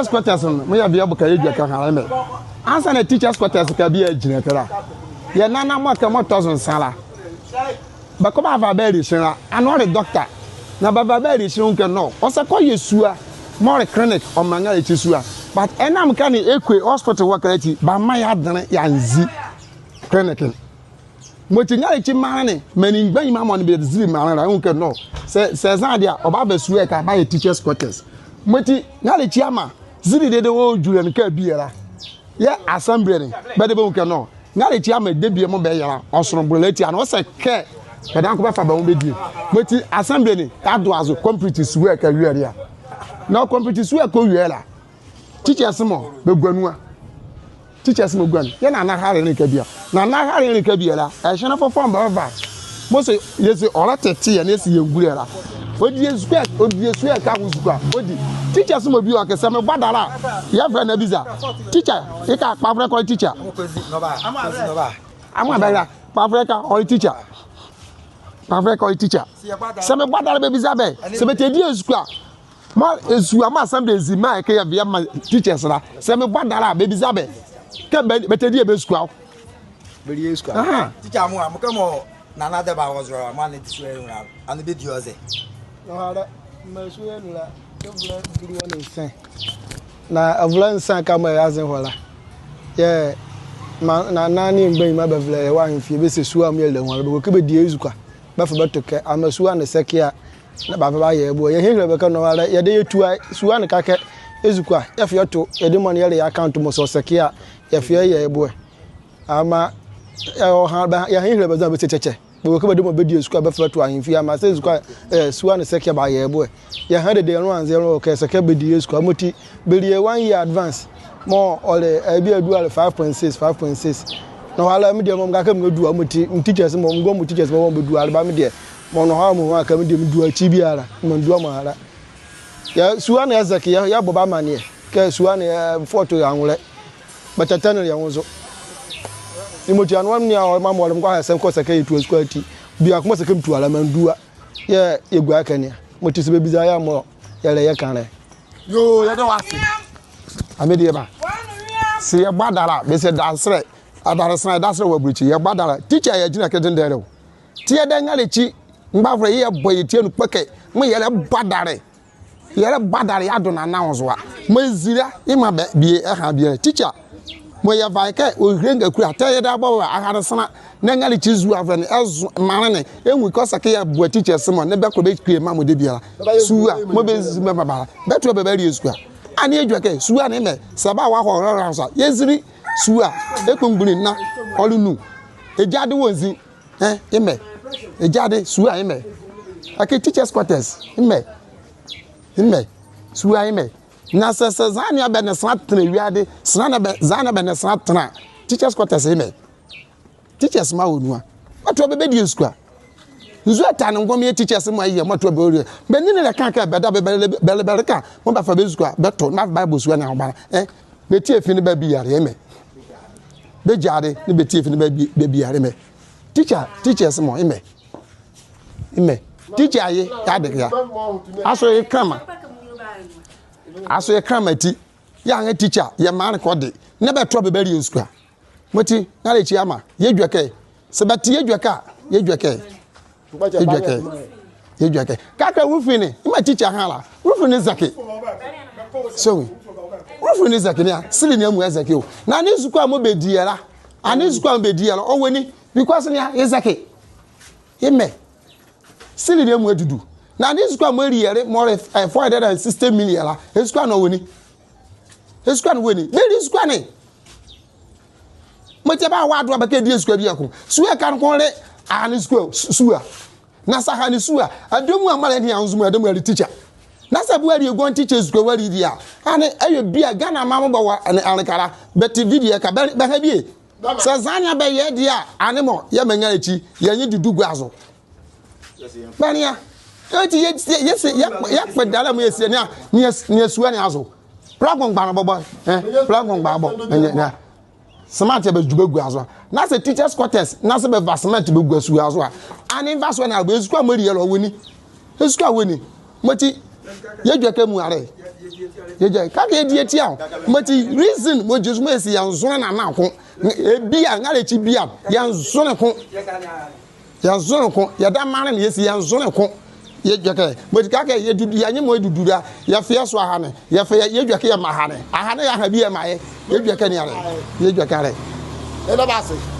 quarters me ya bia buka edu ka ha me ansa na teachers quarters ka bia ginetera ye nana mo ka mo 1000 sala ba ko ba ba ri sira ano re doctor na ba ba ri sira nke no o se ko yesua more clinic o manga e tisua but enam ka ni ekwe hospital wakarati ba ma ya dane ya nzi clinic mo ti Ngalekyi mane mani gban ma mo ne be ziri mane ra nke no se zan dia o ba ba suwe ka ba teachers quarters mo ti Ngalekyi ama ziri de wo jure nka biera ye assembly ni be de be nke no Ngalekyi ama de bie mo be yara osorobroleti an o se ke be dan ko ba fa ba mo be die mo ti assembly ni ado azo complete suwe ka wiere ya na complete suwe ko wiera teachers mo be gwanua teachers mo gwan ye na na hare ni ka bia na hare ni ka bia la e hye na fo form ba ba mo se yesi ora tete ye na si ye ngurera odi yesu ka wuzukwa odi teachers mo bi o ke se me gbadara ye fra na biza teacher e ka pa fra ko teacher ama ba pa fra ka o teacher pa fra ko teacher se me gbadara be biza be se be te di ezukwa ma ezu ama assembly zima e ke ya via ma teachers la se me gbadara be biza be ke be te di e be skwa be di skwa teacher mo am ke mo na na de ba was ro ma ne tsu e ro an be di oze no hara ma su e nula ke bula guru wona nsan na avula nsan ka ma yazen hola ye ma na ni ngban ma ba vla ye wa hemfie be se su am ye le ho be ko be di ezukwa ba fa ba to ke amasu an sekia na ba fa ba ye bo ye hehre be ka no hara ye de yetu su an ka ke ezukwa ye fa to ye de money ye account mo so sekia ye fa ye bo ama o ha ba ye hehre be za be cheche bo ko be de mo be di ezukwa ba fa to ahemfie ama se ezukwa su an sekia ba ye bo ye ha de 110 ke sekia be di ezukwa moti be rie 1 year advance more ole be adu 5.6 no hala me de mo ga ka me du amoti teachers mo ngo mo teachers mo be du alba me de mo no ha mo ka me de me du achi biara mo du mo hala ya suwa na ezaki ya boba mane ke suwa na photo ya nwule bachatana ya nwozo imoti anwa ni a ma mo kwa ha ko saka yitu esku ati bia kuma saka mtu ala mandua ya egwa akania moti se bebiza ya mo ya le ya kanre yo ya do wasi amedi ba se ya gbadara be se dansre adarasna dasre wabrichi ya gbadara teacher ya jina ke dendere tie da Ngalekyi mbafre ye boy tie nu peke mo ye le badare ya do na nawo mo zira ima bie ha bie teacher mo ya vaike o hrenga ku ataye da bo aharesna na Ngalekyi zu afre ne ezu marane enwu ko sake ya bo teacher simo ne be ko be krie ma mo de biara suwa mo be zima babara beto be bari esua ani edwake suwa ne me saba wa ho ransa yeziri suwa ekongbuni na olunu ejade wonzi ime ejade suwa ime ake teachers quarters ime suwa ime na sasa zani abene snatra wiade snana be zana bene snatra teachers quarters ime teachers ma wonua wato be di esukwa nzu atane ngom ye teachers ma ye mato be ori be ni ne kan ka be da be ka mo ba fa be esukwa beto na bible suwa na obara be tie fi ne ba bi yare ime be jare ni be tie fi ne ba bi yare ime teachers mo ime teacher ye ya de ya aso ye krama ti ya nga teacher ye man ko de ne be to be bari esukwa moti Ngalekyi ama ye dweke se beti ye dweke kaka wufini ima teacher hala wufini zaki so wufini zaki ne sili ne mu zaki o na ne esukwa mo be diera ani esukwa mo be diera o weni because ne ye zaki ime sili ne mu adudu na ne esukwa mo riere more 460 million la esukwa no weni be esukwa ne moti ba wa do abaka di esukwa bi akon suwa kan kon le ani suwa na saka ni suwa adomu amale ni anzumu adomu ali teacher na sabu ali egon teacher esukwa wali dia ani ayo bia Ghana mama ba wa ankara beti video ka ba ha bie sa zanya ba ye dia ani mo ye Ngalekyi ye nyi dudu gwazo bania eti ye pedala mo yesi ni suwa ni azo plagon gba bobo plagon gba bo nya smart be djubegu azo na se teachers quarters na se be vasement be guasu azo ani vaso na be esukwa mori yelo woni esukwa woni moti ye dwa ka mu are ye dwa ka ke die tia mati reason mo jesu mo esi yan zo na na ko e bia Ngalekyi bia yan zo ne ko yan zo ne ko ya da mare ne esi yan zo ne ko ye dwa ka mati ka ke ye dudu ya nyemo dudura ya fia so aha ne ya fe ye dwa ka ya ma ha ne aha ne ya ha bia ma ye dwa ka ni are ye dwa ka are e la ba se